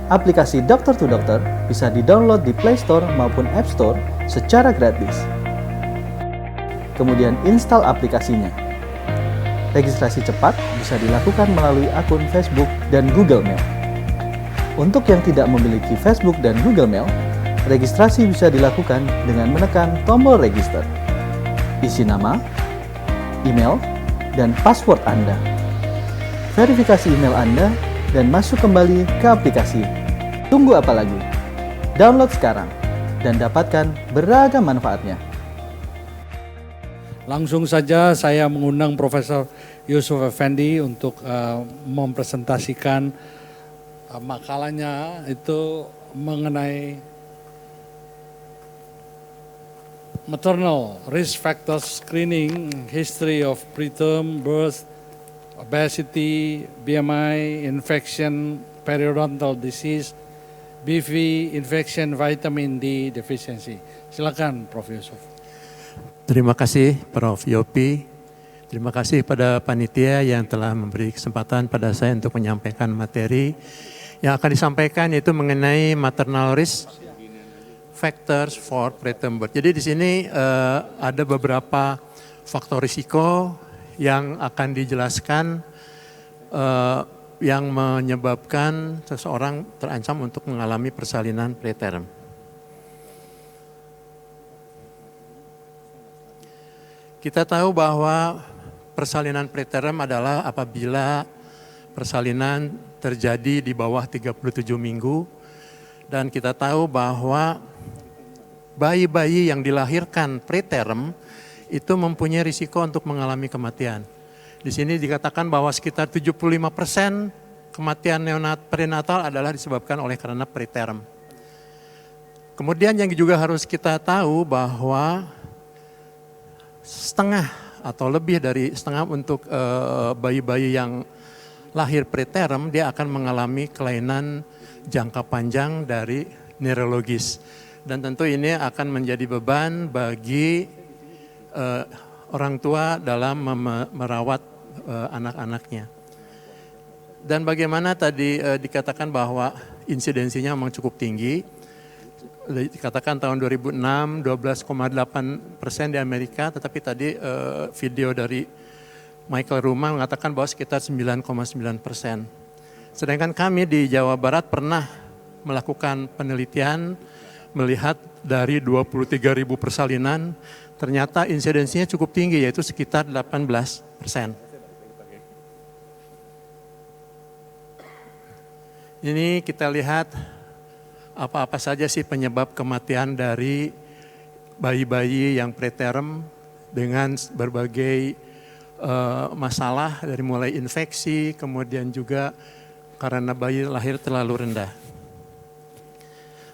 Aplikasi Dokter to Dokter bisa di-download di Play Store maupun App Store secara gratis. Kemudian install aplikasinya. Registrasi cepat bisa dilakukan melalui akun Facebook dan Google Mail. Untuk yang tidak memiliki Facebook dan Google Mail, registrasi bisa dilakukan dengan menekan tombol register. Isi nama, email, dan password Anda. Verifikasi email Anda dan masuk kembali ke aplikasi. Tunggu apa lagi? Download sekarang dan dapatkan beragam manfaatnya. Langsung saja saya mengundang Profesor Yusuf Effendi untuk mempresentasikan makalahnya itu mengenai maternal risk factor screening, history of preterm birth, obesity, BMI, infection, periodontal disease, BV, infection, vitamin D deficiency. Silakan Prof. Yusuf. Terima kasih Prof. Yopi. Terima kasih pada panitia yang telah memberi kesempatan pada saya untuk menyampaikan materi. Yang akan disampaikan yaitu mengenai maternal risk factors for preterm birth. Jadi di sini ada beberapa faktor risiko yang akan dijelaskan yang menyebabkan seseorang terancam untuk mengalami persalinan preterm. Kita tahu bahwa persalinan preterm adalah apabila persalinan terjadi di bawah 37 minggu dan kita tahu bahwa bayi-bayi yang dilahirkan preterm itu mempunyai risiko untuk mengalami kematian. Di sini dikatakan bahwa sekitar 75% kematian perinatal adalah disebabkan oleh karena preterm. Kemudian yang juga harus kita tahu bahwa setengah atau lebih dari setengah untuk bayi-bayi yang lahir preterm dia akan mengalami kelainan jangka panjang dari neurologis. Dan tentu ini akan menjadi beban bagi orang tua dalam merawat anak-anaknya. Dan bagaimana tadi dikatakan bahwa insidensinya memang cukup tinggi. Dikatakan tahun 2006 12,8% di Amerika, tetapi tadi video dari Michael Ruma mengatakan bahwa sekitar 9,9%. Sedangkan kami di Jawa Barat pernah melakukan penelitian melihat dari 23.000 persalinan, ternyata insidensinya cukup tinggi, yaitu sekitar 18%. Ini kita lihat apa-apa saja sih penyebab kematian dari bayi-bayi yang preterm dengan berbagai masalah, dari mulai infeksi, kemudian juga karena bayi lahir terlalu rendah.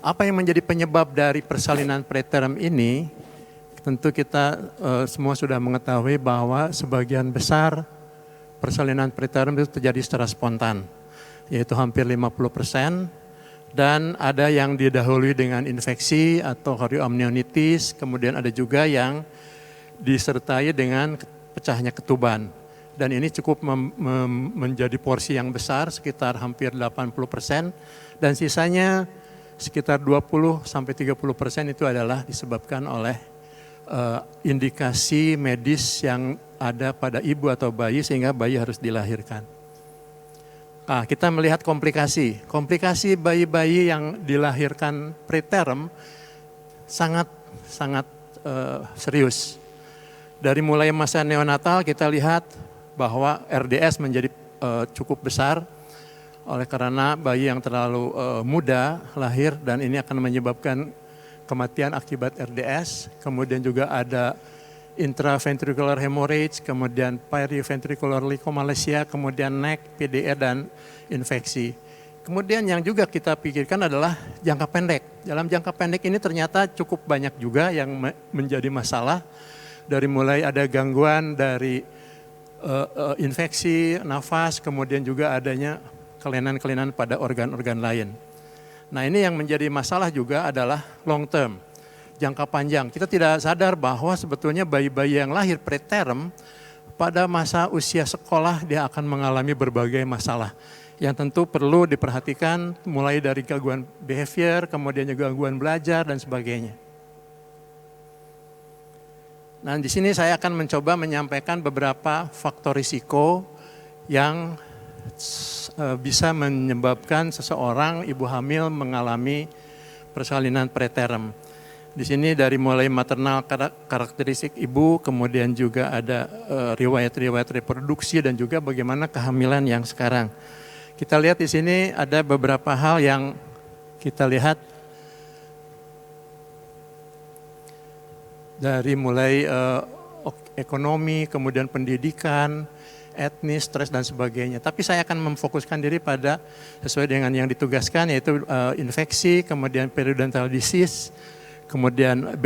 Apa yang menjadi penyebab dari persalinan preterm ini? Tentu kita semua sudah mengetahui bahwa sebagian besar persalinan preterm itu terjadi secara spontan, yaitu hampir 50%, dan ada yang didahului dengan infeksi atau chorioamnionitis, kemudian ada juga yang disertai dengan pecahnya ketuban. Dan ini cukup menjadi porsi yang besar, sekitar hampir 80%, dan sisanya sekitar 20-30% itu adalah disebabkan oleh indikasi medis yang ada pada ibu atau bayi sehingga bayi harus dilahirkan. Nah, kita melihat komplikasi bayi-bayi yang dilahirkan preterm sangat serius. Dari mulai masa neonatal kita lihat bahwa RDS menjadi cukup besar oleh karena bayi yang terlalu muda lahir, dan ini akan menyebabkan kematian akibat RDS. Kemudian juga ada intraventricular hemorrhage, kemudian periventricular leukomalacia, kemudian NEC, PDE, dan infeksi. Kemudian yang juga kita pikirkan adalah jangka pendek. Dalam jangka pendek ini ternyata cukup banyak juga yang menjadi masalah, dari mulai ada gangguan dari infeksi nafas, kemudian juga adanya kelainan-kelainan pada organ-organ lain. Nah, ini yang menjadi masalah juga adalah long term, jangka panjang. Kita tidak sadar bahwa sebetulnya bayi-bayi yang lahir preterm pada masa usia sekolah dia akan mengalami berbagai masalah. yang tentu perlu diperhatikan mulai dari gangguan behavior, kemudian juga gangguan belajar dan sebagainya. Nah, di sini saya akan mencoba menyampaikan beberapa faktor risiko yang bisa menyebabkan seseorang ibu hamil mengalami persalinan preterm. Di sini dari mulai maternal karakteristik ibu, kemudian juga ada riwayat-riwayat reproduksi dan juga bagaimana kehamilan yang sekarang. Kita lihat di sini ada beberapa hal yang kita lihat dari mulai ekonomi, kemudian pendidikan, etnis, stres dan sebagainya. Tapi saya akan memfokuskan diri pada sesuai dengan yang ditugaskan, yaitu infeksi, kemudian periodontal disease, kemudian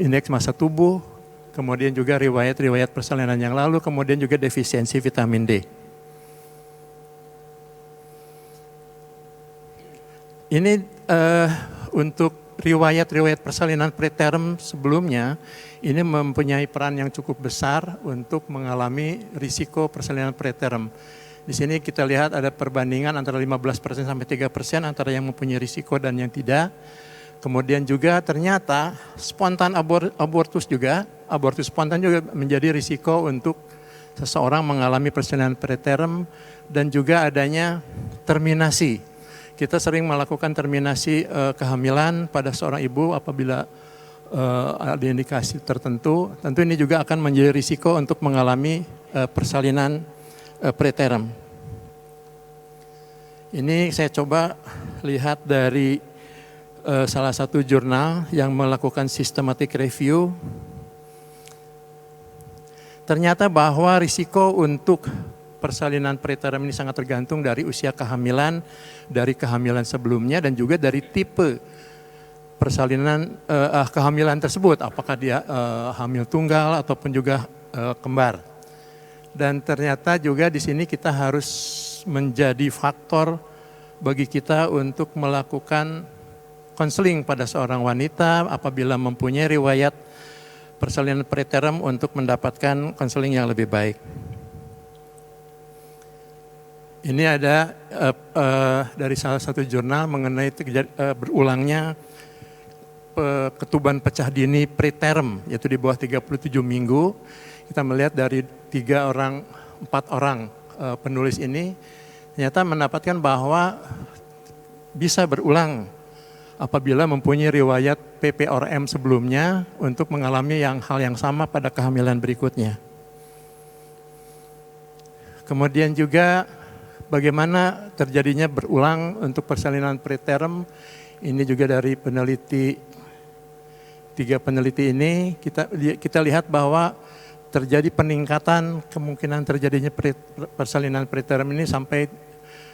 indeks massa tubuh, kemudian juga riwayat-riwayat persalinan yang lalu, kemudian juga defisiensi vitamin D. Ini untuk riwayat-riwayat persalinan preterm sebelumnya, ini mempunyai peran yang cukup besar untuk mengalami risiko persalinan preterm. Di sini kita lihat ada perbandingan antara 15% sampai 3% antara yang mempunyai risiko dan yang tidak. Kemudian juga ternyata spontan abortus spontan juga menjadi risiko untuk seseorang mengalami persalinan preterm dan juga adanya terminasi. Kita sering melakukan terminasi kehamilan pada seorang ibu apabila ada indikasi tertentu. Tentu ini juga akan menjadi risiko untuk mengalami persalinan preterm. Ini saya coba lihat dari salah satu jurnal yang melakukan systematic review. Ternyata bahwa risiko untuk persalinan preterm ini sangat tergantung dari usia kehamilan, dari kehamilan sebelumnya dan juga dari tipe persalinan kehamilan tersebut, apakah dia hamil tunggal ataupun juga kembar. Dan ternyata juga di sini kita harus menjadi faktor bagi kita untuk melakukan konseling pada seorang wanita apabila mempunyai riwayat persalinan preterm untuk mendapatkan konseling yang lebih baik. Ini ada dari salah satu jurnal mengenai berulangnya ketuban pecah dini preterm, yaitu di bawah 37 minggu. Kita melihat dari 4 orang penulis ini, ternyata mendapatkan bahwa bisa berulang apabila mempunyai riwayat PPRM sebelumnya untuk mengalami hal yang sama pada kehamilan berikutnya. Kemudian juga bagaimana terjadinya berulang untuk persalinan preterm, ini juga dari peneliti, 3 peneliti ini, kita lihat bahwa terjadi peningkatan kemungkinan terjadinya persalinan preterm ini sampai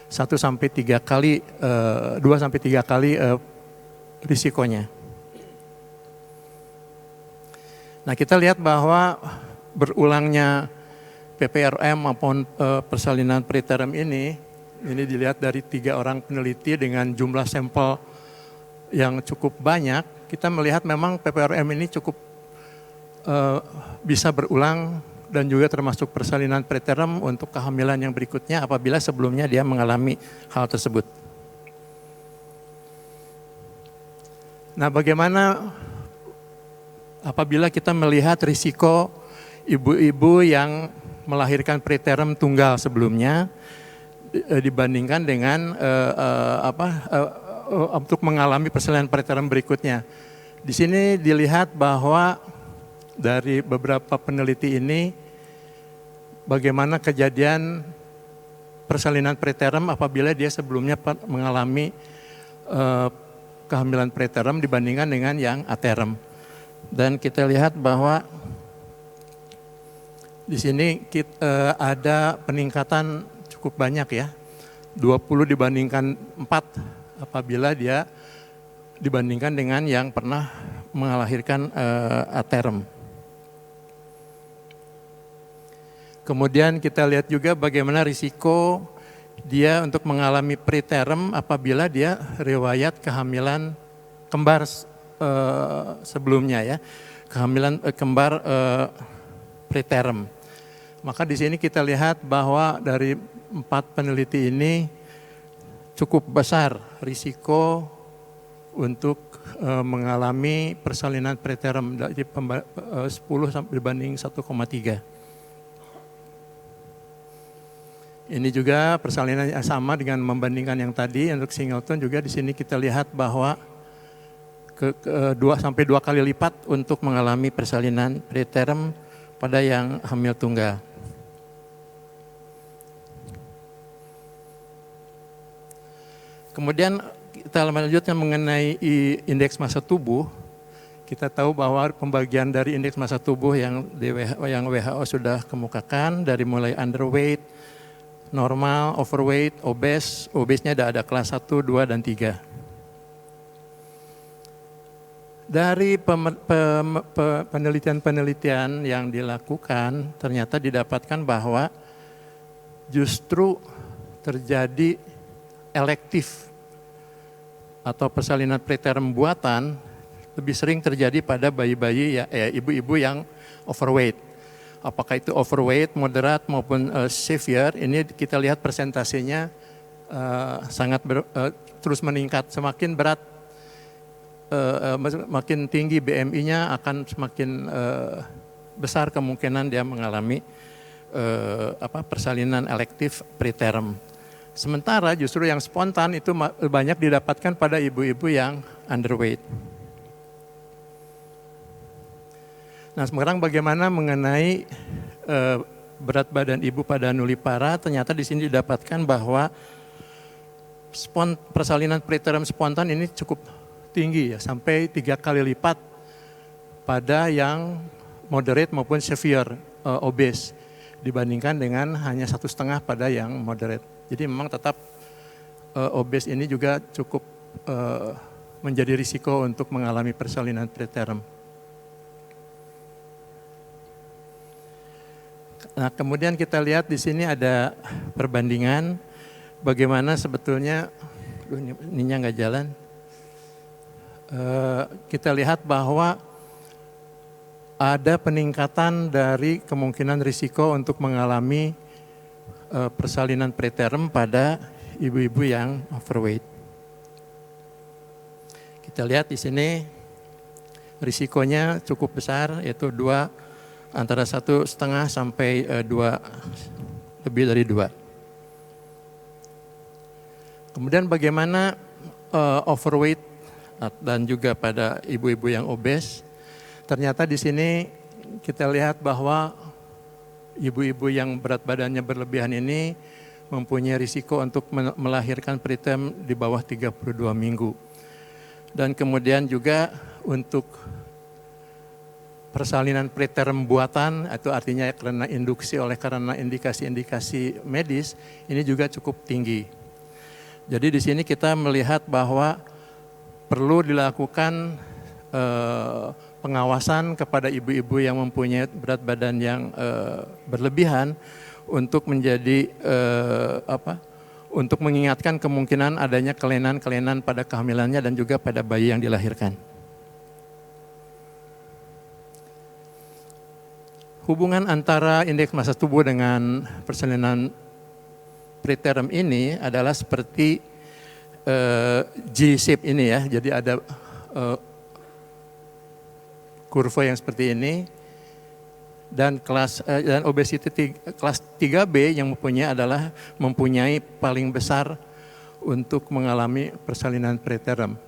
1-3 kali, 2-3 kali risikonya. Nah, kita lihat bahwa berulangnya PPRM maupun persalinan preterm ini dilihat dari 3 orang peneliti dengan jumlah sampel yang cukup banyak. Kita melihat memang PPRM ini cukup bisa berulang dan juga termasuk persalinan preterm untuk kehamilan yang berikutnya apabila sebelumnya dia mengalami hal tersebut. Nah, bagaimana apabila kita melihat risiko ibu-ibu yang melahirkan preterm tunggal sebelumnya dibandingkan dengan untuk mengalami persalinan preterm berikutnya. Di sini dilihat bahwa dari beberapa peneliti ini bagaimana kejadian persalinan preterm apabila dia sebelumnya mengalami kehamilan preterm dibandingkan dengan yang aterm. Dan kita lihat bahwa di sini ada peningkatan cukup banyak ya, 20 dibandingkan 4 apabila dia dibandingkan dengan yang pernah melahirkan aterm. Kemudian kita lihat juga bagaimana risiko dia untuk mengalami preterm apabila dia riwayat kehamilan kembar sebelumnya ya, kehamilan kembar preterm. Maka di sini kita lihat bahwa dari 4 peneliti ini cukup besar risiko untuk mengalami persalinan preterm dari 10 sampai dibanding 1,3. Ini juga persalinan yang sama dengan membandingkan yang tadi untuk singleton juga di sini kita lihat bahwa 2 sampai 2 kali lipat untuk mengalami persalinan preterm pada yang hamil tunggal. Kemudian kita lanjutkan mengenai indeks massa tubuh. Kita tahu bahwa pembagian dari indeks massa tubuh yang WHO sudah kemukakan dari mulai underweight, normal, overweight, obes. Obesnya ada kelas 1, 2, dan 3. Dari penelitian-penelitian yang dilakukan, ternyata didapatkan bahwa justru terjadi elektif atau persalinan preterm buatan lebih sering terjadi pada bayi-bayi ibu-ibu yang overweight. Apakah itu overweight, moderat maupun severe, ini kita lihat persentasenya sangat terus meningkat. Semakin berat, makin tinggi BMI-nya akan semakin besar kemungkinan dia mengalami persalinan elektif preterm. Sementara justru yang spontan itu banyak didapatkan pada ibu-ibu yang underweight. Nah, sekarang bagaimana mengenai berat badan ibu pada nulipara? Ternyata di sini didapatkan bahwa persalinan preterm spontan ini cukup tinggi ya, sampai 3 kali lipat pada yang moderate maupun severe obese dibandingkan dengan hanya 1,5 pada yang moderate. Jadi memang tetap obes ini juga cukup menjadi risiko untuk mengalami persalinan preterm. Nah, kemudian kita lihat di sini ada perbandingan bagaimana sebetulnya, ininya nggak jalan. Kita lihat bahwa ada peningkatan dari kemungkinan risiko untuk mengalami persalinan preterm pada ibu-ibu yang overweight. Kita lihat di sini risikonya cukup besar, yaitu antara 1,5 sampai 2, lebih dari 2. Kemudian bagaimana overweight dan juga pada ibu-ibu yang obes? Ternyata di sini kita lihat bahwa ibu-ibu yang berat badannya berlebihan ini mempunyai risiko untuk melahirkan preterm di bawah 32 minggu. Dan kemudian juga untuk persalinan preterm buatan, itu artinya karena karena indikasi-indikasi medis, ini juga cukup tinggi. Jadi di sini kita melihat bahwa perlu dilakukan pengawasan kepada ibu-ibu yang mempunyai berat badan yang berlebihan untuk untuk mengingatkan kemungkinan adanya kelainan-kelainan pada kehamilannya dan juga pada bayi yang dilahirkan. Hubungan antara indeks massa tubuh dengan persalinan preterm ini adalah seperti G-shape ini ya, jadi ada kurva yang seperti ini, dan obesity kelas 3B yang mempunyai paling besar untuk mengalami persalinan preterm.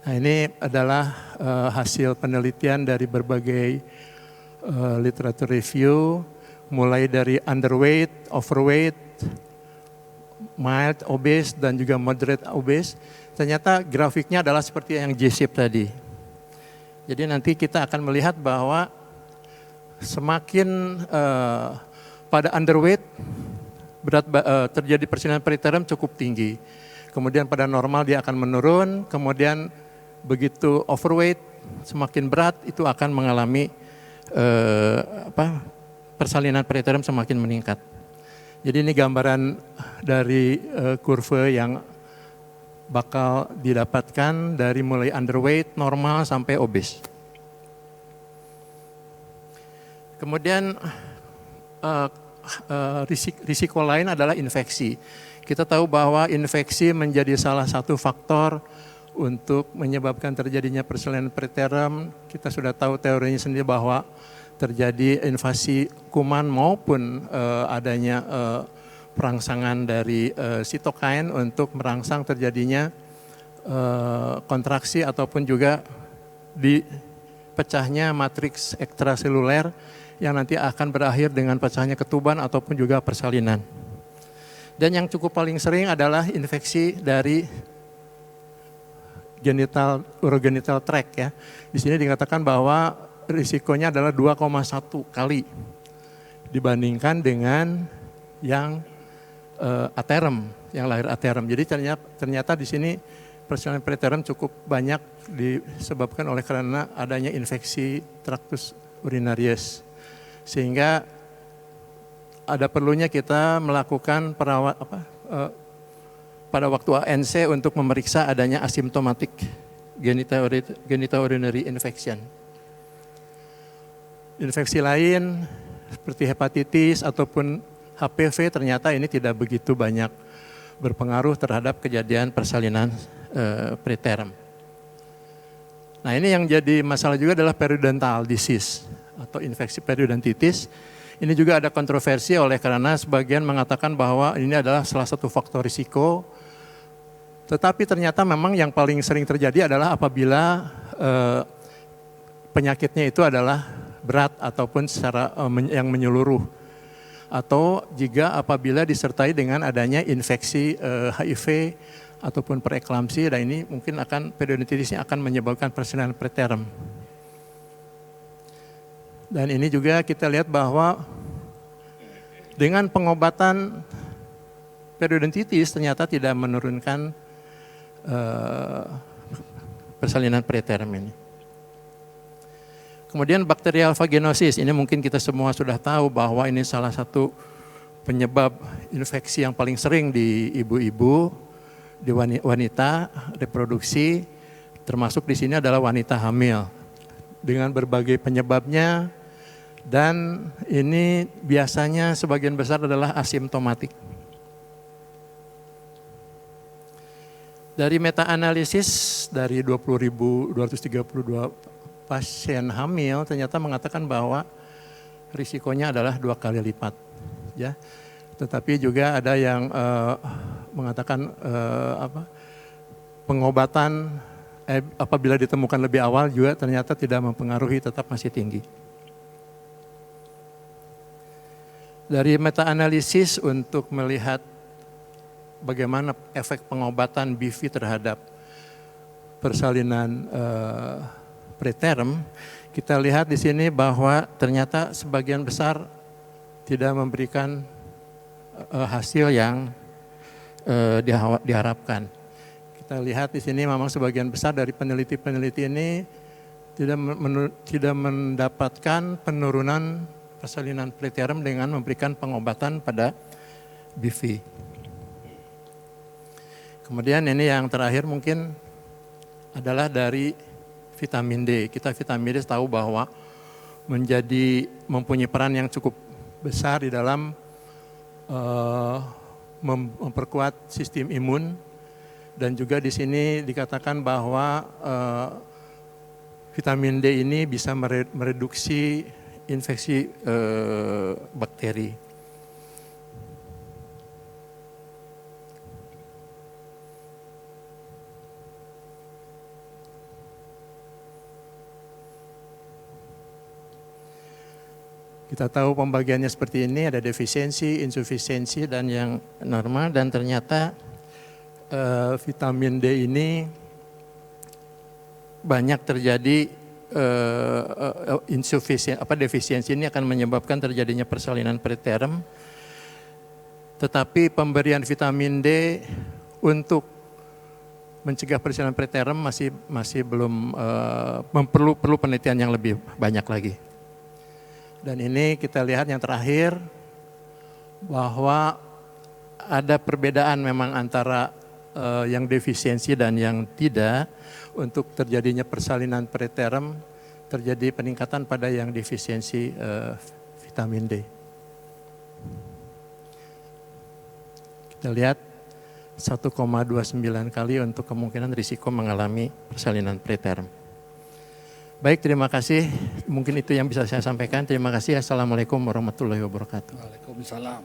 Nah, ini adalah hasil penelitian dari berbagai literatur review, mulai dari underweight, overweight, mild obese, dan juga moderate obese. Ternyata grafiknya adalah seperti yang J-shape tadi. Jadi nanti kita akan melihat bahwa semakin pada underweight terjadi persalinan preterm cukup tinggi. Kemudian pada normal dia akan menurun, kemudian begitu overweight semakin berat itu akan mengalami persalinan preterm semakin meningkat. Jadi ini gambaran dari kurva yang bakal didapatkan dari mulai underweight, normal, sampai obes. Kemudian risiko lain adalah infeksi. Kita tahu bahwa infeksi menjadi salah satu faktor untuk menyebabkan terjadinya persalinan preterum. Kita sudah tahu teorinya sendiri bahwa terjadi invasi kuman maupun adanya perangsangan dari sitokain untuk merangsang terjadinya kontraksi ataupun juga dipecahnya matriks ekstraseluler yang nanti akan berakhir dengan pecahnya ketuban ataupun juga persalinan. Dan yang cukup paling sering adalah infeksi dari urogenital tract ya. Di sini dikatakan bahwa risikonya adalah 2,1 kali dibandingkan dengan yang aterem, yang lahir aterem. Jadi ternyata di sini persalinan preterum cukup banyak disebabkan oleh karena adanya infeksi traktus urinarius. Sehingga ada perlunya kita melakukan pada waktu ANC untuk memeriksa adanya asymptomatic genital urinary infection. Infeksi lain seperti hepatitis ataupun HPV ternyata ini tidak begitu banyak berpengaruh terhadap kejadian persalinan preterum. Nah, ini yang jadi masalah juga adalah periodontal disease atau infeksi periodontitis. Ini juga ada kontroversi oleh karena sebagian mengatakan bahwa ini adalah salah satu faktor risiko. Tetapi ternyata memang yang paling sering terjadi adalah apabila penyakitnya itu adalah berat ataupun secara yang menyeluruh. Atau jika apabila disertai dengan adanya infeksi HIV ataupun preeklamsi, dan ini mungkin periodontitisnya akan menyebabkan persalinan preterum. Dan ini juga kita lihat bahwa dengan pengobatan periodontitis ternyata tidak menurunkan persalinan preterum ini. Kemudian bakterial vaginosis, ini mungkin kita semua sudah tahu bahwa ini salah satu penyebab infeksi yang paling sering di ibu-ibu, di wanita reproduksi, termasuk di sini adalah wanita hamil. Dengan berbagai penyebabnya, dan ini biasanya sebagian besar adalah asimptomatik. Dari meta-analisis dari 20.232 pasien hamil ternyata mengatakan bahwa risikonya adalah 2 kali lipat. Ya. Tetapi juga ada yang mengatakan pengobatan apabila ditemukan lebih awal juga ternyata tidak mempengaruhi, tetap masih tinggi. Dari meta-analisis untuk melihat bagaimana efek pengobatan BV terhadap persalinan preterum, kita lihat di sini bahwa ternyata sebagian besar tidak memberikan hasil yang diharapkan. Kita lihat di sini memang sebagian besar dari peneliti-peneliti ini tidak mendapatkan penurunan persalinan preterum dengan memberikan pengobatan pada BV. Kemudian ini yang terakhir mungkin adalah dari vitamin D. Kita vitamin D tahu bahwa mempunyai peran yang cukup besar di dalam memperkuat sistem imun, dan juga di sini dikatakan bahwa vitamin D ini bisa mereduksi infeksi bakteri. Kita tahu pembagiannya seperti ini, ada defisiensi, insufisiensi, dan yang normal, dan ternyata vitamin D ini banyak terjadi defisiensi ini akan menyebabkan terjadinya persalinan preterum. Tetapi pemberian vitamin D untuk mencegah persalinan preterum masih belum perlu penelitian yang lebih banyak lagi. Dan ini kita lihat yang terakhir bahwa ada perbedaan memang antara yang defisiensi dan yang tidak. Untuk terjadinya persalinan preterum terjadi peningkatan pada yang defisiensi vitamin D. Kita lihat 1,29 kali untuk kemungkinan risiko mengalami persalinan preterm. Baik, terima kasih. Mungkin itu yang bisa saya sampaikan. Terima kasih. Assalamualaikum warahmatullahi wabarakatuh. Waalaikumsalam.